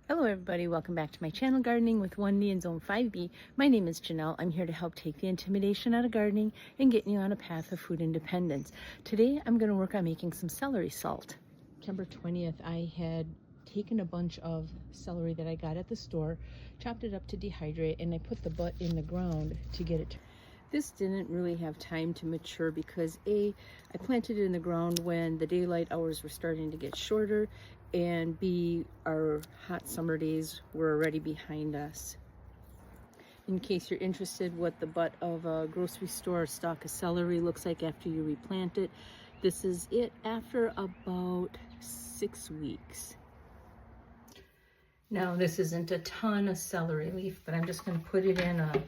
Hello everybody, welcome back to my channel, Gardening with 1D and Zone 5B. My name is Janelle. I'm here to help take the intimidation out of gardening and getting you on a path of food independence. Today I'm going to work on making some celery salt. September 20th, I had taken a bunch of celery that I got at the store, chopped it up to dehydrate, and I put the butt in the ground to get it. This didn't really have time to mature because I planted it in the ground when the daylight hours were starting to get shorter, and B, our hot summer days were already behind us. In case you're interested what the butt of a grocery store stalk of celery looks like after you replant it, this is it after about 6 weeks. Now this isn't a ton of celery leaf, but I'm just going to put it in a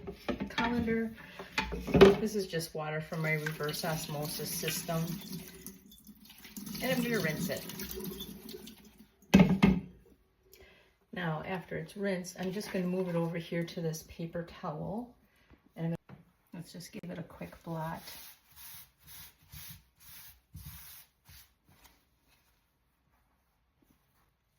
colander. This is just water from my reverse osmosis system, and I'm going to rinse it. Now, after it's rinsed, I'm just going to move it over here to this paper towel, and let's just give it a quick blot.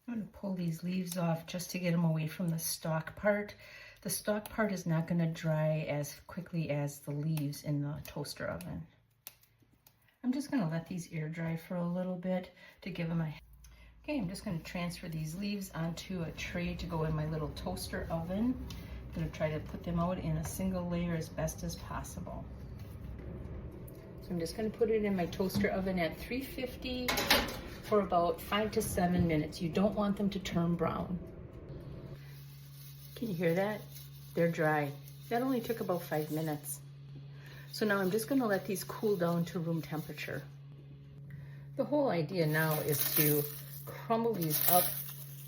I'm going to pull these leaves off just to get them away from the stalk part. The stalk part is not going to dry as quickly as the leaves in the toaster oven. I'm just going to let these air dry for a little bit to give them a... Okay, I'm just going to transfer these leaves onto a tray to go in my little toaster oven. I'm going to try to put them out in a single layer as best as possible. So I'm just going to put it in my toaster oven at 350 for about 5 to 7 minutes. You don't want them to turn brown. Can you hear that? They're dry. That only took about 5 minutes. So now I'm just going to let these cool down to room temperature. The whole idea now is to crumble these up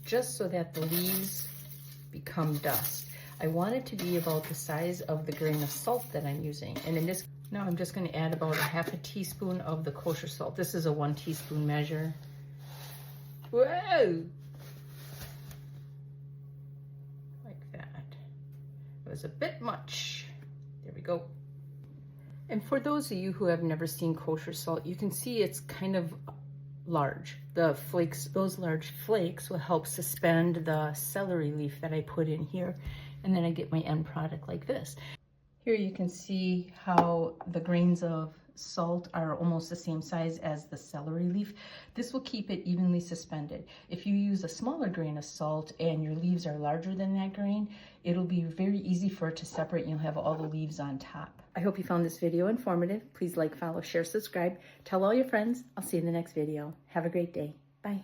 just so that the leaves become dust. I want it to be about the size of the grain of salt that I'm using. And in this, now I'm just going to add about a ½ teaspoon of the kosher salt. This is a 1 teaspoon measure. Whoa! Like that. It was a bit much. There we go. And for those of you who have never seen kosher salt, you can see it's kind of large. The flakes, those large flakes will help suspend the celery leaf that I put in here, and then I get my end product like this. Here you can see how the grains of salt are almost the same size as the celery leaf. This will keep it evenly suspended. If you use a smaller grain of salt and your leaves are larger than that grain, it'll be very easy for it to separate and you'll have all the leaves on top. I hope you found this video informative. Please like, follow, share, subscribe. Tell all your friends. I'll see you in the next video. Have a great day. Bye.